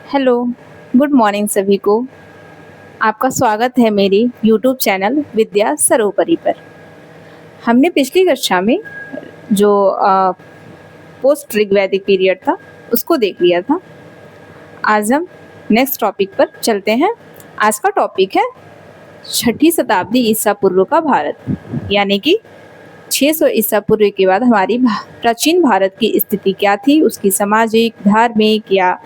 Hello, good morning सभी को। आपका स्वागत है मेरी यूट्यूब चैनल विद्या सर्वोपरि पर। हमने पिछली कक्षा में जो पोस्ट ऋग्वैदिक पीरियड था उसको देख लिया था। आज हम नेक्स्ट टॉपिक पर चलते हैं। आज का टॉपिक है छठी शताब्दी ईसा पूर्व का भारत, यानी कि 600 ईसा पूर्व के बाद हमारी प्राचीन भारत की स्थिति क्या थी, उसकी सामाजिक, धार्मिक या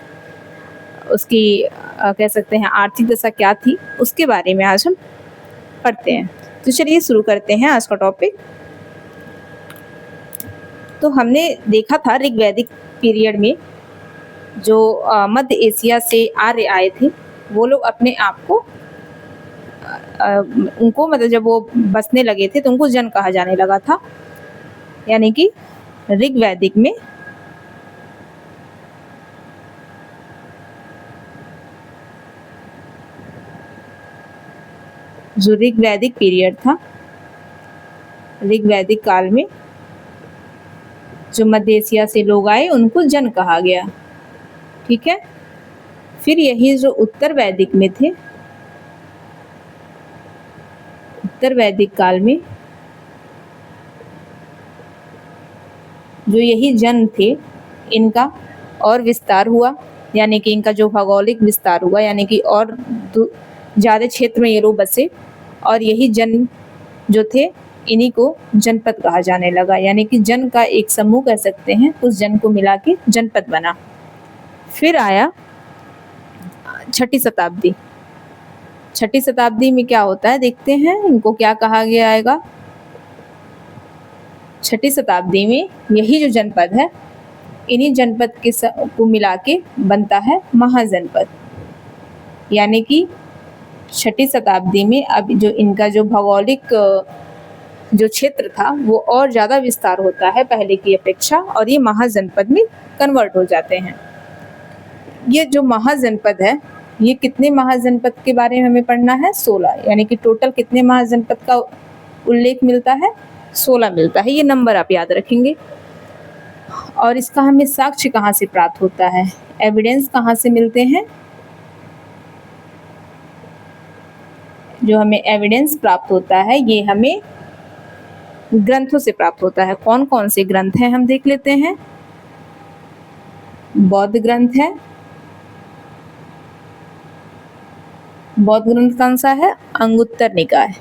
उसकी कह सकते हैं आर्थिक दशा क्या थी, उसके बारे में आज हम पढ़ते हैं। तो चलिए शुरू करते हैं आज का टॉपिक। तो हमने देखा था ऋग्वैदिक पीरियड में जो मध्य एशिया से आर्य आए थे, वो लोग अपने आप को उनको मतलब जब वो बसने लगे थे तो उनको जन कहा जाने लगा था, यानी कि ऋग्वैदिक में जो ऋग्वैदिक पीरियड था, ऋग्वैदिक काल में जो मध्य एशिया से लोग आए उनको जन कहा गया। ठीक है। फिर यही जो उत्तर वैदिक में थे, उत्तर वैदिक काल में जो यही जन थे, इनका और विस्तार हुआ, यानी कि इनका जो भौगोलिक विस्तार हुआ, यानी कि और ज़्यादा क्षेत्र में ये लोग बसे और यही जन जो थे इन्हीं को जनपद कहा जाने लगा, यानी कि जन का एक समूह कह सकते हैं, उस जन को मिला के जनपद बना। फिर आया छठी शताब्दी। छठी शताब्दी में क्या होता है देखते हैं, इनको क्या कहा गया आएगा। छठी शताब्दी में यही जो जनपद है, इन्हीं जनपद के को मिला के बनता है महाजनपद, यानी कि छठी शताब्दी में अब जो इनका जो भौगोलिक जो क्षेत्र था वो और ज़्यादा विस्तार होता है पहले की अपेक्षा, और ये महाजनपद में कन्वर्ट हो जाते हैं। ये जो महाजनपद है, ये कितने महाजनपद के बारे में हमें पढ़ना है? 16, यानी कि टोटल कितने महाजनपद का उल्लेख मिलता है? 16 मिलता है। ये नंबर आप याद रखेंगे। और इसका हमें साक्ष्य कहाँ से प्राप्त होता है, एविडेंस कहाँ से मिलते हैं? जो हमें एविडेंस प्राप्त होता है ये हमें ग्रंथों से प्राप्त होता है। कौन कौन से ग्रंथ हैं हम देख लेते हैं। बौद्ध ग्रंथ है। बौद्ध ग्रंथ कौन सा है? अंगुत्तर निकाय।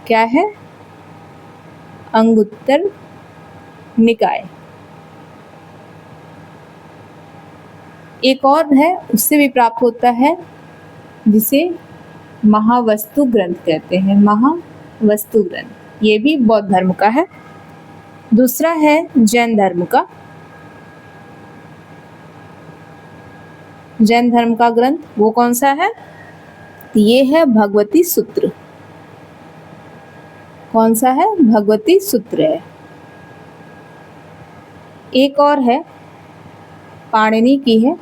क्या है? अंगुत्तर निकाय। एक और है, उससे भी प्राप्त होता है, जिसे महावस्तु ग्रंथ कहते हैं। महावस्तु ग्रंथ, ये भी बौद्ध धर्म का है। दूसरा है जैन धर्म का। जैन धर्म का ग्रंथ वो कौन सा है? ये है भगवती सूत्र। कौन सा है? भगवती सूत्र है। एक और है, पाणिनि की है,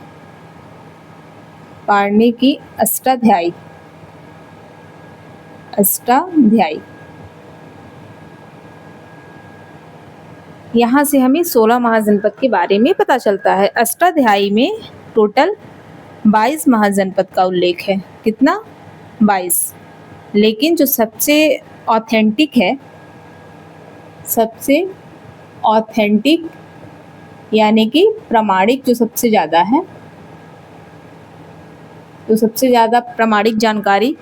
पाणिनि की अष्टाध्यायी। अष्टाध्यायी। यहाँ से हमें 16 महाजनपद के बारे में पता चलता है। अष्टाध्यायी में टोटल 22 महाजनपद का उल्लेख है। कितना? 22। लेकिन जो सबसे ऑथेंटिक है, सबसे ऑथेंटिक यानी कि प्रमाणिक जो सबसे ज़्यादा है, तो सबसे ज़्यादा प्रमाणिक जानकारी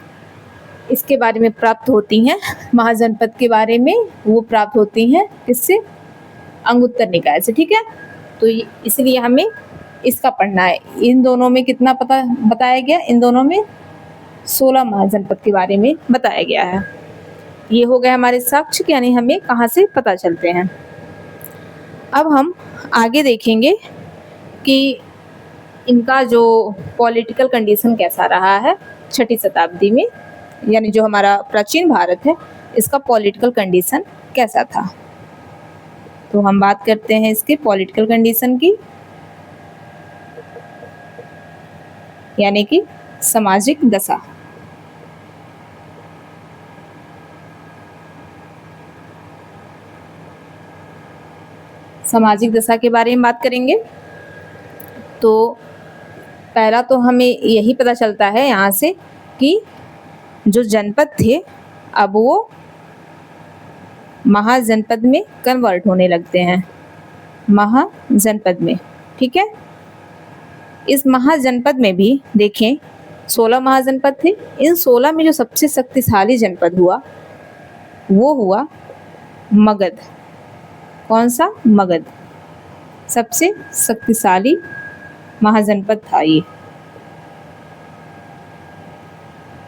इसके बारे में प्राप्त होती हैं, महाजनपद के बारे में, वो प्राप्त होती हैं किससे? अंगुत्तर निकाय से। ठीक है। तो इसलिए हमें इसका पढ़ना है। इन दोनों में कितना पता बताया गया? इन दोनों में 16 महाजनपद के बारे में बताया गया है। ये हो गए हमारे साक्ष्य, यानी हमें कहाँ से पता चलते हैं। अब हम आगे देखेंगे कि इनका जो पॉलिटिकल कंडीशन कैसा रहा है छठी शताब्दी में, यानी जो हमारा प्राचीन भारत है इसका पॉलिटिकल कंडीशन कैसा था। तो हम बात करते हैं इसके पॉलिटिकल कंडीशन की, यानी कि सामाजिक दशा। सामाजिक दशा के बारे में बात करेंगे तो पहला तो हमें यही पता चलता है यहाँ से कि जो जनपद थे अब वो महाजनपद में कन्वर्ट होने लगते हैं, महाजनपद में। ठीक है, इस महाजनपद में भी देखें 16 महाजनपद थे। इन 16 में जो सबसे शक्तिशाली जनपद हुआ वो हुआ मगध। कौन सा? मगध। सबसे शक्तिशाली महाजनपद था ये।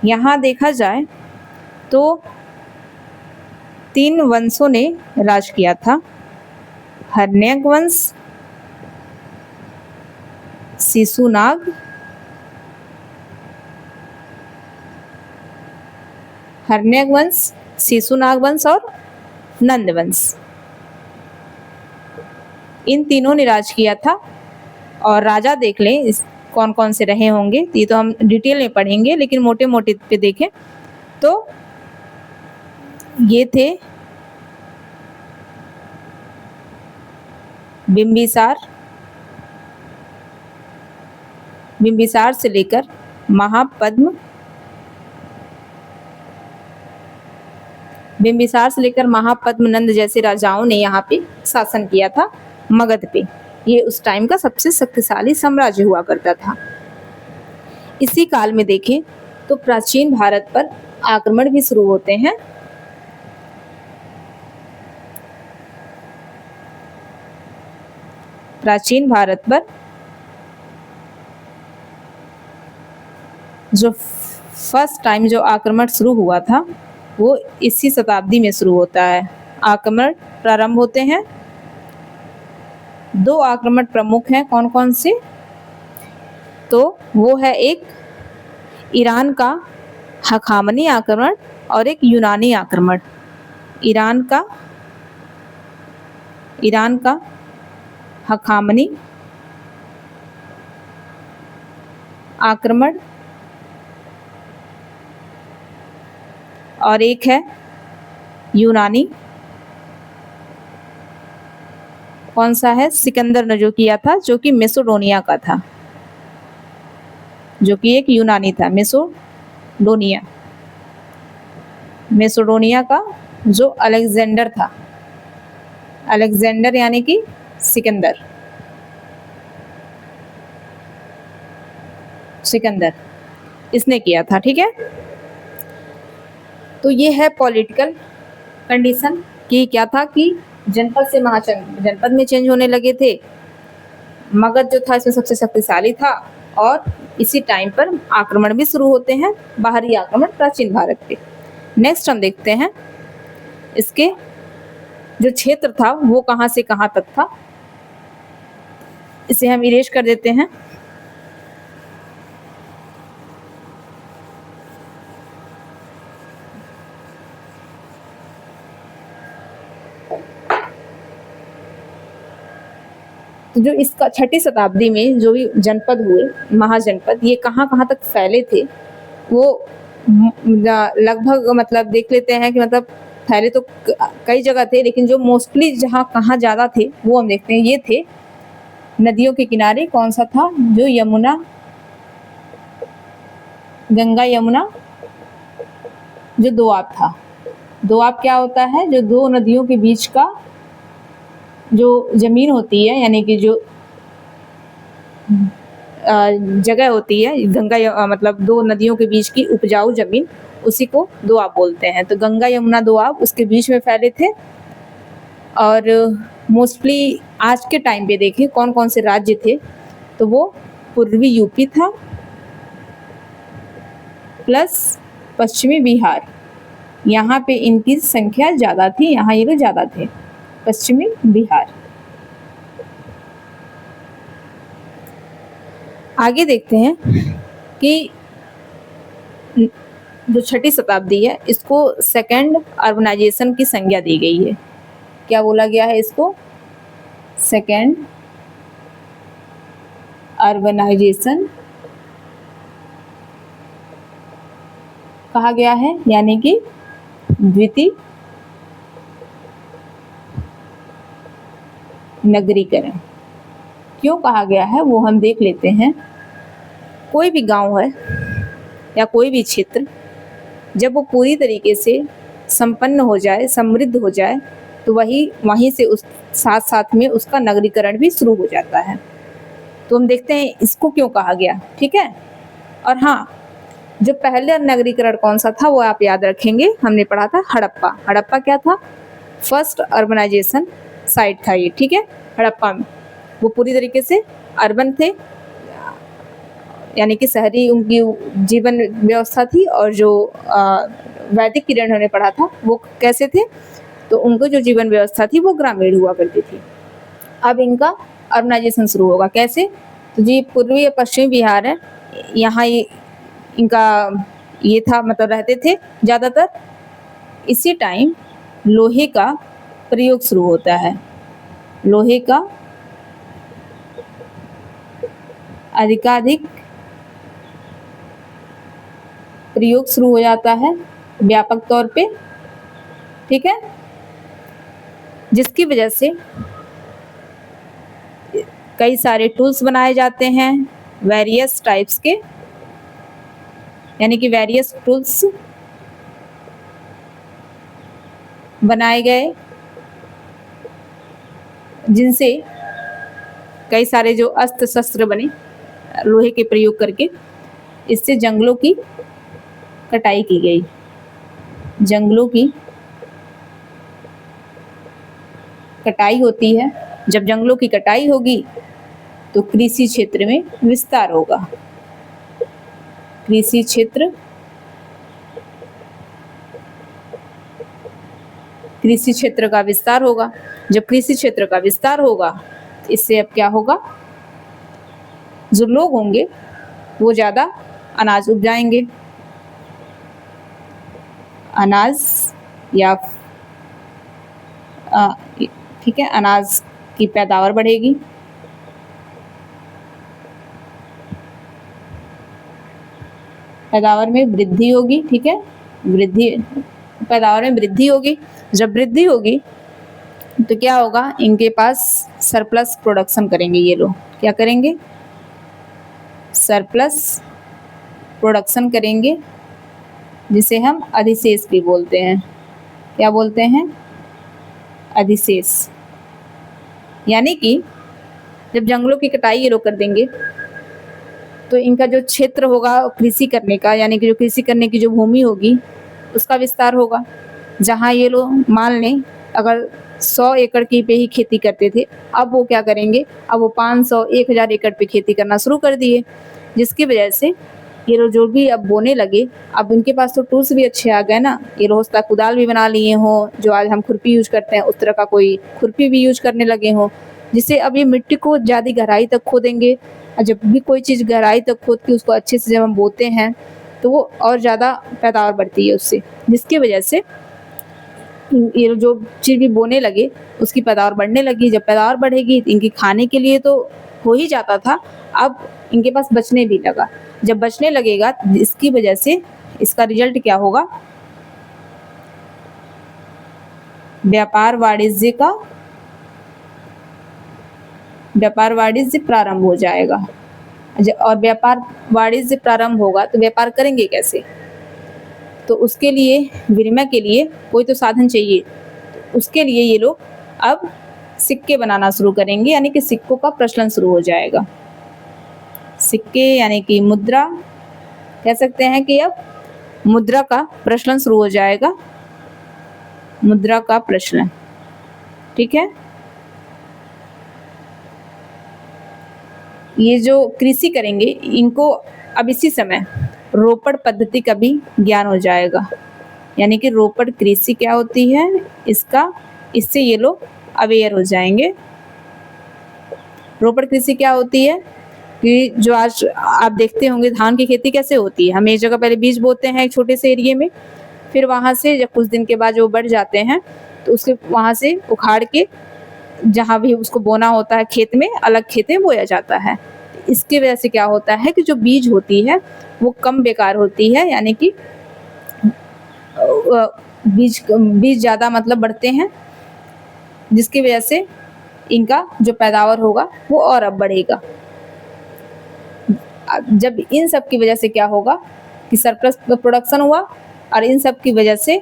यहाँ देखा जाए तो 3 वंशों ने राज किया था, हर्ण्यक वंश, शिशुनाग, हर्ण्यक वंश, शिशुनाग वंश और नंद वंश। इन तीनों ने राज किया था। और राजा देख लें इस कौन कौन से रहे होंगे, ये तो हम डिटेल में पढ़ेंगे, लेकिन मोटे मोटे पे देखें तो ये थे बिंबिसार, बिंबिसार से लेकर महापद्म, बिंबिसार से लेकर महापद्म नंद जैसे राजाओं ने यहाँ पे शासन किया था मगध पे। ये उस टाइम का सबसे शक्तिशाली साम्राज्य हुआ करता था। इसी काल में देखें तो प्राचीन भारत पर आक्रमण भी शुरू होते हैं। प्राचीन भारत पर जो फर्स्ट टाइम जो आक्रमण शुरू हुआ था वो इसी शताब्दी में शुरू होता है। आक्रमण प्रारंभ होते हैं। 2 आक्रमण प्रमुख हैं, कौन कौन से? तो वो है एक ईरान का हखामनी आक्रमण और एक यूनानी आक्रमण। ईरान का हखामनी आक्रमण और एक है यूनानी। कौन सा है? सिकंदर ने जो किया था, जो कि मेसोडोनिया का था, जो कि एक यूनानी था। मेसोडोनिया का जो अलेक्जेंडर था, अलेक्जेंडर यानी कि सिकंदर, इसने किया था। ठीक है, तो ये है पॉलिटिकल कंडीशन कि क्या था कि जनपद से महाजनपद में चेंज होने लगे थे। मगध जो था इसमें सबसे शक्तिशाली था और इसी टाइम पर आक्रमण भी शुरू होते हैं, बाहरी आक्रमण प्राचीन भारत पे। नेक्स्ट हम देखते हैं इसके जो क्षेत्र था वो कहाँ से कहाँ तक था। इसे हम इरेज कर देते हैं। जो इसका 6ठी शताब्दी में जो भी जनपद हुए, महाजनपद, ये कहाँ कहाँ तक फैले थे वो लगभग मतलब देख लेते हैं कि मतलब फैले तो कई जगह थे, लेकिन जो मोस्टली जहाँ कहाँ ज़्यादा थे वो हम देखते हैं। ये थे नदियों के किनारे। कौन सा था? जो यमुना, गंगा यमुना जो दोआब था। दोआब क्या होता है? जो 2 नदियों के बीच का जो जमीन होती है, यानी कि जो जगह होती है, गंगा मतलब 2 नदियों के बीच की उपजाऊ जमीन, उसी को दोआब बोलते हैं। तो गंगा यमुना दोआब उसके बीच में फैले थे। और मोस्टली आज के टाइम पे देखें कौन कौन से राज्य थे, तो वो पूर्वी यूपी था प्लस पश्चिमी बिहार। यहाँ पे इनकी संख्या ज़्यादा थी, यहाँ ये लोग ज़्यादा थे, पश्चिमी बिहार। आगे देखते हैं कि जो 6ठी शताब्दी है इसको सेकेंड अर्बनाइजेशन की संज्ञा दी गई है। क्या बोला गया है इसको? सेकेंड अर्बनाइजेशन कहा गया है, यानी कि द्वितीय नगरीकरण। क्यों कहा गया है वो हम देख लेते हैं। कोई भी गांव है या कोई भी क्षेत्र जब वो पूरी तरीके से संपन्न हो जाए, समृद्ध हो जाए, तो वहीं से उस साथ साथ में उसका नगरीकरण भी शुरू हो जाता है। तो हम देखते हैं इसको क्यों कहा गया, ठीक है। और हाँ, जो पहले नगरीकरण कौन सा था वो आप याद रखेंगे, हमने पढ़ा था हड़प्पा। हड़प्पा क्या था? फर्स्ट अर्बनाइजेशन साइट था ये, ठीक है। हड़प्पा में वो पूरी तरीके से अर्बन थे, यानी कि शहरी उनकी जीवन व्यवस्था थी। और जो वैदिक पीरियड उन्होंने पढ़ा था वो कैसे थे? तो उनको जो जीवन व्यवस्था थी वो ग्रामीण हुआ करती थी। अब इनका अर्बनाइजेशन शुरू होगा कैसे? तो जी पूर्वी या पश्चिमी बिहार है, यहाँ इनका ये था, मतलब रहते थे ज़्यादातर। इसी टाइम लोहे का प्रयोग शुरू होता है, लोहे का अधिकाधिक प्रयोग शुरू हो जाता है व्यापक तौर पे, ठीक है। जिसकी वजह से कई सारे टूल्स बनाए जाते हैं वेरियस टाइप्स के, यानी कि वेरियस टूल्स बनाए गए, जिनसे कई सारे जो अस्त्र शस्त्र बने लोहे के प्रयोग करके। इससे जंगलों की कटाई की गई, जंगलों की कटाई होती है। जब जंगलों की कटाई होगी तो कृषि क्षेत्र में विस्तार होगा, कृषि क्षेत्र का विस्तार होगा। जब कृषि क्षेत्र का विस्तार होगा, इससे अब क्या होगा? जो लोग होंगे वो ज़्यादा अनाज उपजाएंगे, अनाज या ठीक है, अनाज की पैदावार बढ़ेगी। पैदावार में वृद्धि होगी, ठीक है, पैदावार में वृद्धि होगी। जब वृद्धि होगी तो क्या होगा? इनके पास सरप्लस प्रोडक्शन करेंगे ये लोग। क्या करेंगे? सरप्लस प्रोडक्शन करेंगे, जिसे हम अधिशेष भी बोलते हैं। क्या बोलते हैं? अधिशेष। यानी कि जब जंगलों की कटाई ये लोग कर देंगे तो इनका जो क्षेत्र होगा कृषि करने का, यानी कि जो कृषि करने की जो भूमि होगी उसका विस्तार होगा। जहाँ ये लोग मान लें अगर 100 एकड़ की पे ही खेती करते थे, अब वो क्या करेंगे? अब वो 500 1000 एकड़ पे खेती करना शुरू कर दिए, जिसकी वजह से ये लोग जो भी अब बोने लगे, अब इनके पास तो टूल्स भी अच्छे आ गए ना। ये लोग हो सकता है कुदाल भी बना लिए हों, जो आज हम खुरपी यूज करते हैं उस तरह का कोई खुरपी भी यूज करने लगे हों, जिससे अब ये मिट्टी को ज़्यादा गहराई तक खोदेंगे। और जब भी कोई चीज़ गहराई तक खोद के उसको अच्छे से जब हम बोते हैं तो वो और ज़्यादा पैदावार बढ़ती है उससे, जिसकी वजह से ये जो चीज़ भी बोने लगे उसकी पैदावार बढ़ने लगी। जब पैदावार बढ़ेगी तो इनकी खाने के लिए तो हो ही जाता था, अब इनके पास बचने भी लगा। जब बचने लगेगा इसकी वजह से इसका रिजल्ट क्या होगा? व्यापार वाणिज्य प्रारंभ हो जाएगा। और व्यापार वाणिज्य प्रारंभ होगा तो व्यापार करेंगे कैसे? तो उसके लिए विनिमय के लिए कोई तो साधन चाहिए। उसके लिए ये लोग अब सिक्के बनाना शुरू करेंगे, यानी कि सिक्कों का प्रचलन शुरू हो जाएगा। सिक्के यानी कि मुद्रा, कह सकते हैं कि अब मुद्रा का प्रचलन शुरू हो जाएगा, मुद्रा का प्रचलन, ठीक है। ये जो कृषि करेंगे इनको अब इसी समय रोपड़ पद्धति का भी ज्ञान हो जाएगा, यानी कि रोपड़ कृषि क्या होती है इससे ये लोग अवेयर हो जाएंगे। रोपड़ कृषि क्या होती है कि जो आज आप देखते होंगे धान की खेती कैसे होती है, हम एक जगह पहले बीज बोते हैं एक छोटे से एरिया में, फिर वहाँ से जब कुछ दिन के बाद जो बढ़ जाते हैं तो उसके वहाँ से उखाड़ के जहाँ भी उसको बोना होता है खेत में, अलग खेत में बोया जाता है। इसकी वजह से क्या होता है कि जो बीज होती है वो कम बेकार होती है, यानी कि बीज ज़्यादा मतलब बढ़ते हैं, जिसकी वजह से इनका जो पैदावार होगा वो और अब बढ़ेगा। जब इन सब की वजह से क्या होगा कि सरप्लस प्रोडक्शन हुआ, और इन सब की वजह से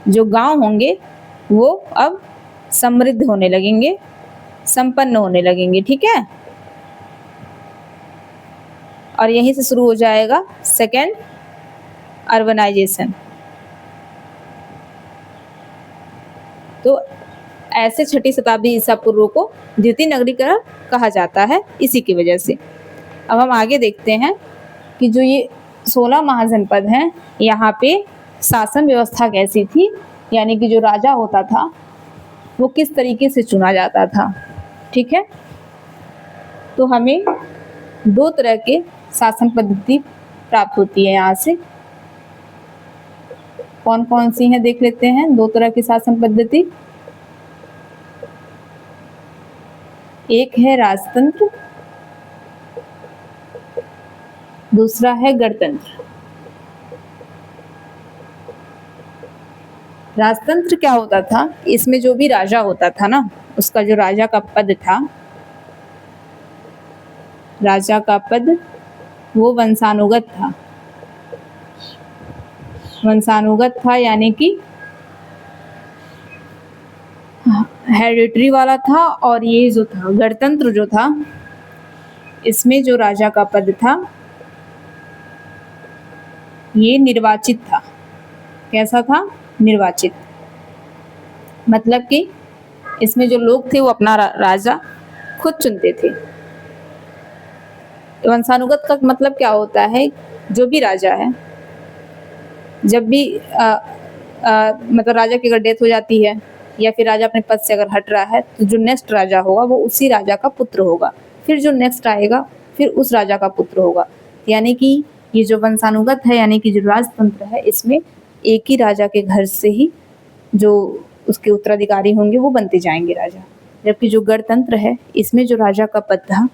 जो गांव होंगे वो अब समृद्ध होने लगेंगे, संपन्न होने लगेंगे, ठीक है। और यहीं से शुरू हो जाएगा सेकेंड अर्बनाइजेशन। तो ऐसे 6ठी शताब्दी ईसा पूर्व को द्वितीय नगरीकरण कहा जाता है इसी की वजह से। अब हम आगे देखते हैं कि जो ये 16 महाजनपद हैं, यहाँ पे शासन व्यवस्था कैसी थी, यानी कि जो राजा होता था वो किस तरीके से चुना जाता था, ठीक है। तो हमें 2 तरह के शासन पद्धति प्राप्त होती है यहाँ से। कौन कौन सी हैं देख लेते हैं 2 तरह की शासन पद्धति। एक है राजतंत्र, दूसरा है गणतंत्र। राजतंत्र क्या होता था, इसमें जो भी राजा होता था ना, उसका जो राजा का पद था, राजा का पद वो वंशानुगत था। वंशानुगत था यानी कि हेरिडिटरी वाला था। और ये जो था गणतंत्र जो था, इसमें जो राजा का पद था ये निर्वाचित था। कैसा था? निर्वाचित। मतलब कि इसमें जो लोग थे वो अपना राजा खुद चुनते थे। वंशानुगत का मतलब क्या होता है, जो भी राजा है, जब भी मतलब राजा की अगर डेथ हो जाती है या फिर राजा अपने पद से अगर हट रहा है, तो जो नेक्स्ट राजा होगा वो उसी राजा का पुत्र होगा, फिर जो नेक्स्ट आएगा फिर उस राजा का पुत्र होगा। यानी कि ये जो वंशानुगत है, यानी कि जो राजतंत्र है, इसमें एक ही राजा के घर से ही जो उसके उत्तराधिकारी होंगे वो बनते जाएंगे राजा। जबकि जो गणतंत्र है, इसमें जो राजा का पद था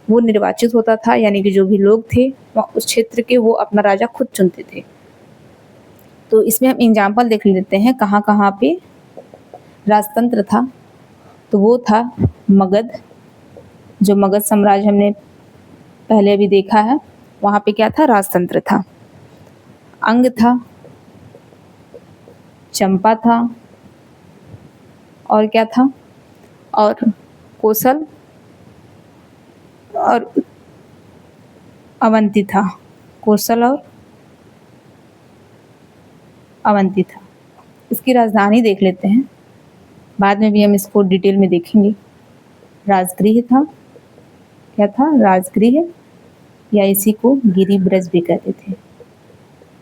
वो निर्वाचित होता था, यानी कि जो भी लोग थे उस क्षेत्र के वो अपना राजा खुद चुनते थे। तो इसमें हम एग्जाम्पल देख लेते हैं कहाँ कहाँ पे राजतंत्र था। तो वो था मगध, जो मगध साम्राज्य हमने पहले अभी देखा है, वहाँ पे क्या था? राजतंत्र था। अंग था, चंपा था, और क्या था? और कौशल और अवंती था। कौशल और अवंती था। इसकी राजधानी देख लेते हैं, बाद में भी हम इसको डिटेल में देखेंगे। राजगृह था। क्या था? राजगृह, या इसी को गिरिब्रज भी कहते थे।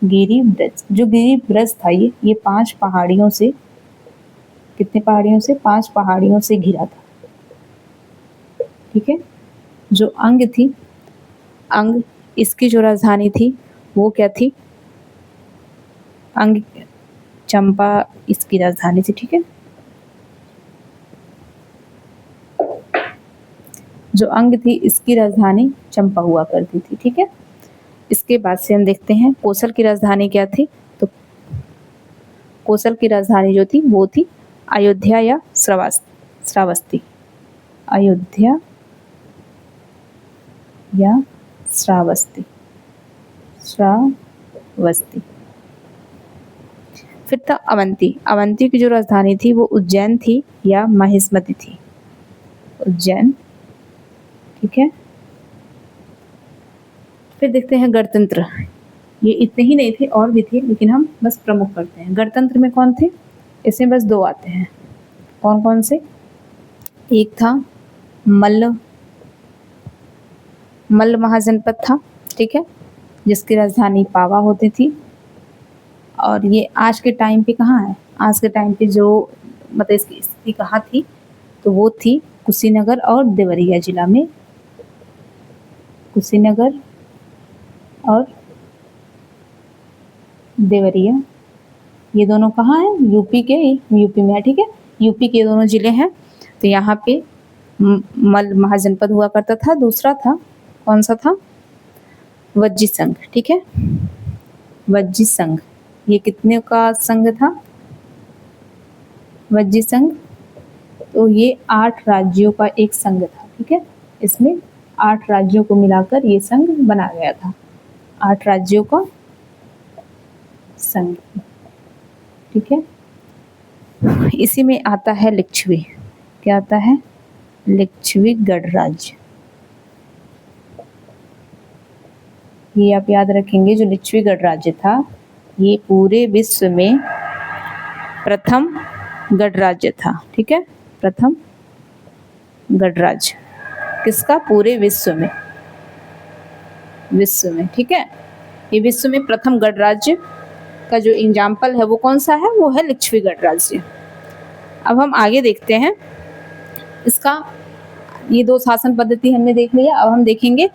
गिरिब्रज, जो गिरिब्रज था ये 5 पहाड़ियों से, कितने पहाड़ियों से? 5 पहाड़ियों से घिरा था, ठीक है। जो अंग थी, अंग, इसकी जो राजधानी थी वो क्या थी? अंग, चंपा इसकी राजधानी थी, ठीक है। जो अंग थी इसकी राजधानी चंपा हुआ करती थी, ठीक है। इसके बाद से हम देखते हैं कौशल की राजधानी क्या थी। तो कौशल की राजधानी जो थी वो थी अयोध्या या श्रावस्ती। अयोध्या या श्रावस्ती। फिर था अवंती। अवंती की जो राजधानी थी वो उज्जैन थी या महिष्मति थी। उज्जैन, ठीक है। फिर देखते हैं गणतंत्र। ये इतने ही नहीं थे, और भी थे, लेकिन हम बस प्रमुख करते हैं। गणतंत्र में कौन थे? इसमें बस 2 आते हैं। कौन कौन से? एक था मल्ल महाजनपद था, ठीक है, जिसकी राजधानी पावा होती थी। और ये आज के टाइम पे कहाँ है? आज के टाइम पे जो मतलब इसकी स्थिति कहाँ थी? तो वो थी कुशीनगर और देवरिया जिला में। कुशीनगर और देवरिया, ये दोनों कहाँ हैं? यूपी में है, ठीक है। यूपी के दोनों जिले हैं। तो यहाँ पे मल्ल महाजनपद हुआ करता था। दूसरा था, कौन सा था? वज्जी संघ, ठीक है। वज्जी संघ, ये कितने का संघ था? वज्जी संघ, तो ये 8 राज्यों का एक संघ था, ठीक है। इसमें 8 राज्यों को मिलाकर ये संघ बना गया था, 8 राज्यों का संघ। ठीक है, इसी में आता है लिच्छवी। क्या आता है? लिच्छवी गणराज्य। ये आप याद रखेंगे, जो लिच्छवी गणराज्य था ये पूरे विश्व में प्रथम गणराज्य था। ठीक है, प्रथम गणराज्य किसका? पूरे विश्व में, विश्व में। ठीक है, ये विश्व में प्रथम गणराज्य का जो एग्जाम्पल है वो कौन सा है? वो है लिच्छवी गणराज्य। अब हम आगे देखते हैं इसका, ये 2 शासन पद्धति हमने देख लिया। अब हम देखेंगे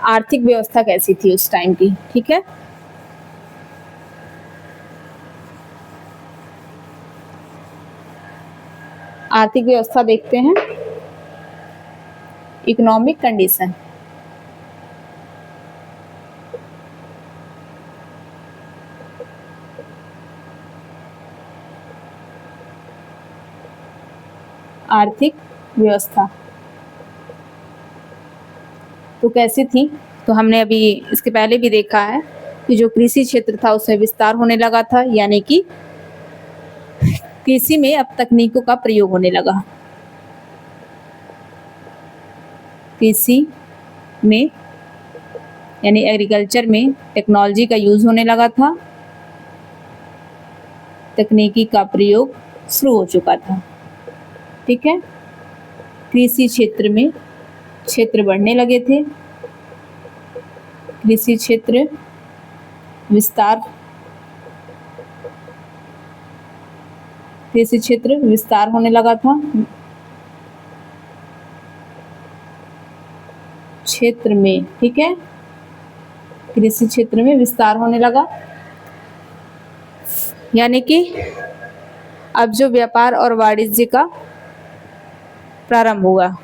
आर्थिक व्यवस्था कैसी थी उस टाइम की। ठीक है, आर्थिक व्यवस्था देखते हैं। इकोनॉमिक कंडीशन, आर्थिक व्यवस्था तो कैसी थी? तो हमने अभी इसके पहले भी देखा है कि जो कृषि क्षेत्र था उसमें विस्तार होने लगा था, यानी कि कृषि में अब तकनीकों का प्रयोग होने लगा। कृषि में यानी एग्रीकल्चर में टेक्नोलॉजी का यूज होने लगा था, तकनीकी का प्रयोग शुरू हो चुका था। ठीक है, कृषि क्षेत्र में क्षेत्र बढ़ने लगे थे, कृषि क्षेत्र विस्तार, कृषि क्षेत्र विस्तार होने लगा था, क्षेत्र में। ठीक है, कृषि क्षेत्र में विस्तार होने लगा, यानी कि अब जो व्यापार और वाणिज्य का प्रारंभ हुआ,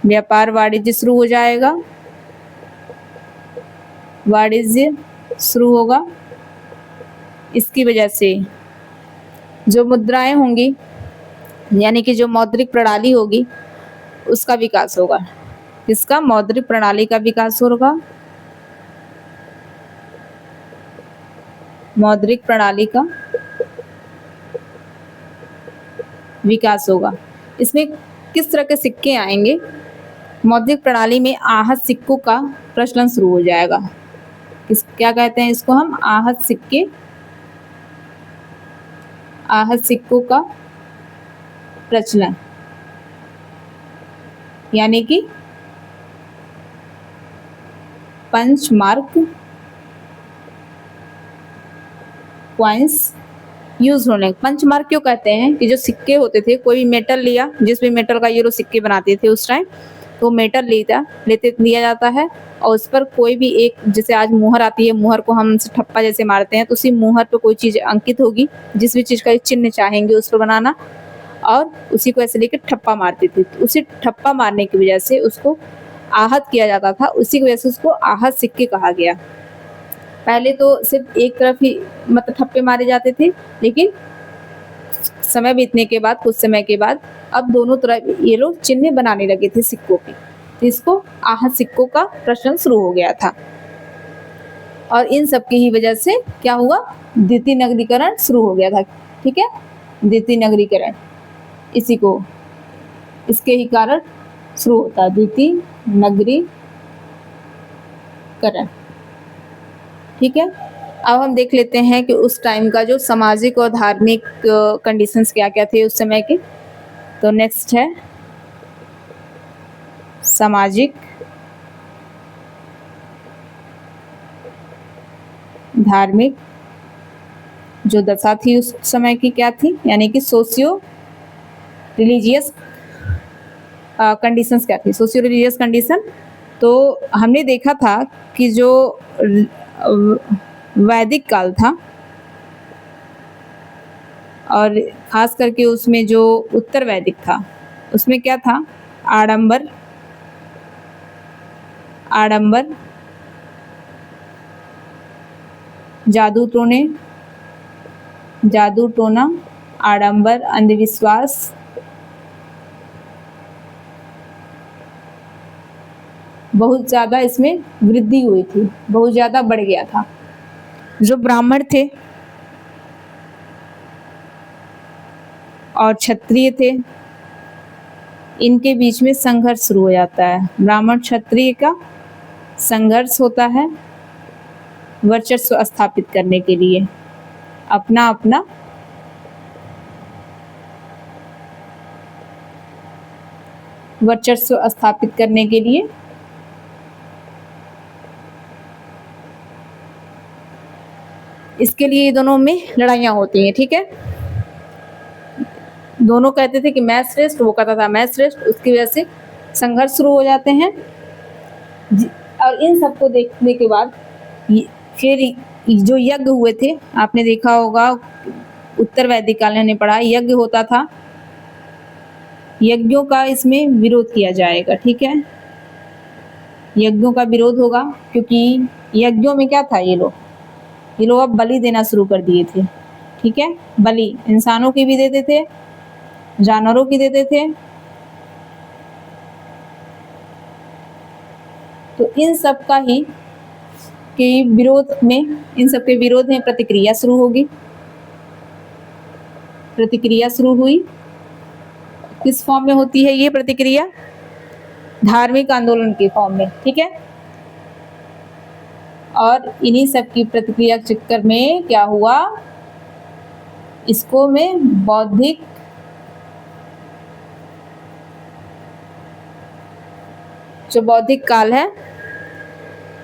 व्यापार वाणिज्य शुरू हो जाएगा, वाणिज्य शुरू होगा। इसकी वजह से जो मुद्राएं होंगी, यानी कि जो मौद्रिक प्रणाली होगी उसका विकास होगा। किसका? मौद्रिक प्रणाली का विकास होगा, मौद्रिक प्रणाली का विकास होगा। इसमें किस तरह के सिक्के आएंगे? मौद्रिक प्रणाली में आहत सिक्कों का प्रचलन शुरू हो जाएगा। क्या कहते हैं इसको हम? आहत सिक्के, आहत सिक्कों का प्रचलन, यानी कि पंच मार्क कॉइन्स यूज होने। पंच मार्क क्यों कहते हैं? कि जो सिक्के होते थे, कोई भी मेटल लिया, जिस भी मेटल का ये लोग सिक्के बनाते थे उस टाइम, तो मेटल लिया जाता है और उस पर कोई भी एक, जैसे आज मुहर आती है, मुहर को हम ठप्पा जैसे मारते हैं, तो उसी मुहर पे कोई चीज अंकित होगी, जिस भी चीज का चिन्ह चाहेंगे उस पर बनाना, और उसी को ऐसे लेकर ठप्पा मारते थे। तो उसी ठप्पा मारने की वजह से उसको आहत किया जाता था, उसी की वजह से उसको आहत सिक्के कहा गया। पहले तो सिर्फ एक तरफ ही मतलब ठप्पे मारे जाते थे, लेकिन समय बीतने के बाद, कुछ समय के बाद अब दोनों तरफ ये लोग चिन्ह बनाने लगे थे सिक्कों के, तो इसको आहत सिक्कों का प्रचलन शुरू हो गया था। और इन सब की ही वजह से क्या हुआ? द्वितीय नगरीकरण शुरू हो गया था। ठीक है, द्वितीय नगरीकरण, इसी को, इसके ही कारण शुरू होता है द्वितीय नगरीकरण। ठीक है, अब हम देख लेते हैं कि उस टाइम का जो सामाजिक और धार्मिक कंडीशंस क्या क्या थे उस समय के। तो नेक्स्ट है सामाजिक, धार्मिक जो दशा थी उस समय की क्या थी, यानी कि सोशियो रिलीजियस कंडीशंस क्या थी, सोशियो रिलीजियस कंडीशन। तो हमने देखा था कि जो वैदिक काल था, और खास करके उसमें जो उत्तर वैदिक था, उसमें क्या था? आडंबर, आडंबर, जादू टोना, आडंबर, अंधविश्वास, बहुत ज़्यादा इसमें वृद्धि हुई थी, बहुत ज़्यादा बढ़ गया था। जो ब्राह्मण थे और क्षत्रिय थे, इनके बीच में संघर्ष शुरू हो जाता है। ब्राह्मण क्षत्रिय का संघर्ष होता है वर्चस्व स्थापित करने के लिए, अपना अपना वर्चस्व स्थापित करने के लिए। इसके लिए दोनों में लड़ाइयाँ होती हैं, ठीक है। दोनों कहते थे कि मैं श्रेष्ठ, वो कहता था मैं श्रेष्ठ, उसकी वजह से संघर्ष शुरू हो जाते हैं। और इन सबको देखने के बाद फिर जो यज्ञ हुए थे, आपने देखा होगा उत्तर वैदिक काल में पढ़ा, यज्ञ होता था, यज्ञों का इसमें विरोध किया जाएगा, ठीक है। यज्ञों का विरोध होगा क्योंकि यज्ञों में क्या था, ये लोग अब बलि देना शुरू कर दिए थे, ठीक है। बलि इंसानों की भी देते थे, जानवरों की देते थे। तो इन सब का ही के विरोध में, इन सब के विरोध में प्रतिक्रिया शुरू होगी। प्रतिक्रिया शुरू हुई, किस फॉर्म में होती है ये प्रतिक्रिया? धार्मिक आंदोलन के फॉर्म में, ठीक है। और इन्हीं सब की प्रतिक्रिया के चक्कर में क्या हुआ, इसको में बौद्धिक जो बौद्धिक काल है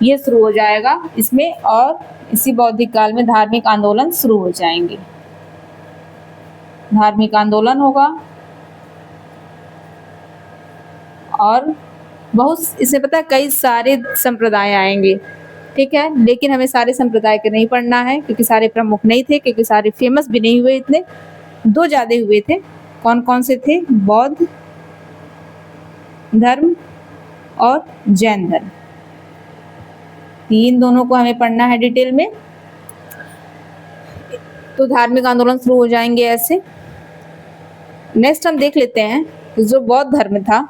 ये शुरू हो जाएगा इसमें, और इसी बौद्धिक काल में धार्मिक आंदोलन शुरू हो जाएंगे। धार्मिक आंदोलन होगा और बहुत इसमें पता है कई सारे संप्रदाय आएंगे, ठीक है। लेकिन हमें सारे संप्रदाय के नहीं पढ़ना है क्योंकि सारे प्रमुख नहीं थे, क्योंकि सारे फेमस भी नहीं हुए इतने, दो ज़्यादा हुए थे। कौन कौन से थे? बौद्ध धर्म और जैन धर्म, इन दोनों को हमें पढ़ना है डिटेल में। तो धार्मिक आंदोलन शुरू हो जाएंगे ऐसे। नेक्स्ट हम देख लेते हैं जो बौद्ध धर्म था,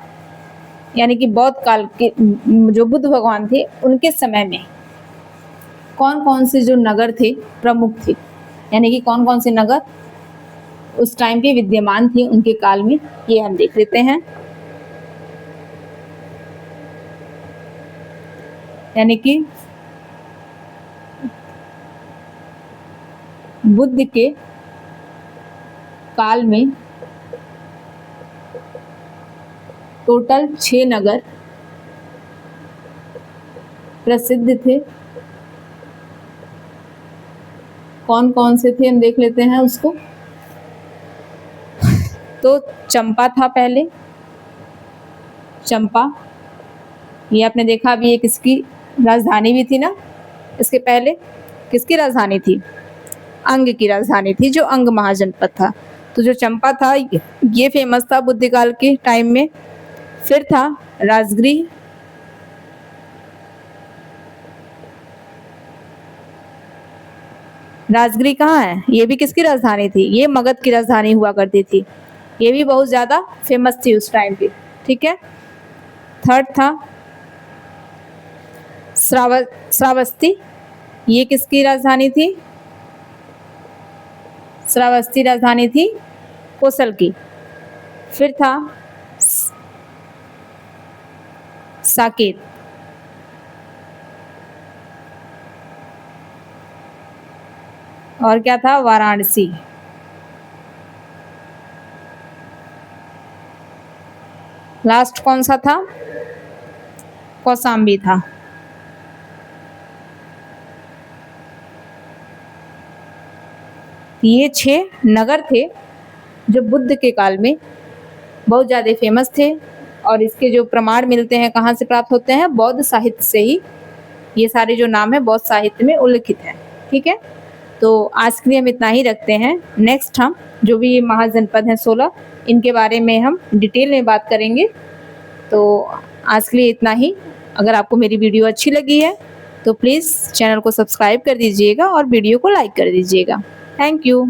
यानी कि बौद्ध काल के जो बुद्ध भगवान थे उनके समय में कौन कौन से जो नगर थे प्रमुख थे, यानी कि कौन कौन से नगर उस टाइम पे विद्यमान थे उनके काल में, ये हम देख लेते हैं। यानी कि बुद्ध के काल में टोटल 6 नगर प्रसिद्ध थे। कौन कौन से थे हम देख लेते हैं उसको। तो चंपा था पहले, चंपा ये आपने देखा अभी, ये किसकी राजधानी भी थी ना, इसके पहले किसकी राजधानी थी? अंग की राजधानी थी, जो अंग महाजनपद था। तो जो चंपा था ये फेमस था बुद्ध काल के टाइम में। फिर था राजगृह, राजगृह कहाँ है? ये भी किसकी राजधानी थी? ये मगध की राजधानी हुआ करती थी, ये भी बहुत ज़्यादा फेमस थी उस टाइम पे, ठीक है। थर्ड था श्रावस्ती, ये किसकी राजधानी थी? श्रावस्ती राजधानी थी कौशल की। फिर था साकेत, और क्या था? वाराणसी। लास्ट कौन सा था? कौशाम्बी था। ये 6 नगर थे जो बुद्ध के काल में बहुत ज़्यादा फेमस थे, और इसके जो प्रमाण मिलते हैं कहाँ से प्राप्त होते हैं? बौद्ध साहित्य से ही। ये सारे जो नाम है बौद्ध साहित्य में उल्लिखित हैं, ठीक है। तो आज के लिए हम इतना ही रखते हैं। नेक्स्ट हम जो भी महाजनपद हैं 16, इनके बारे में हम डिटेल में बात करेंगे। तो आज के लिए इतना ही। अगर आपको मेरी वीडियो अच्छी लगी है तो प्लीज़ चैनल को सब्सक्राइब कर दीजिएगा और वीडियो को लाइक कर दीजिएगा। Thank you.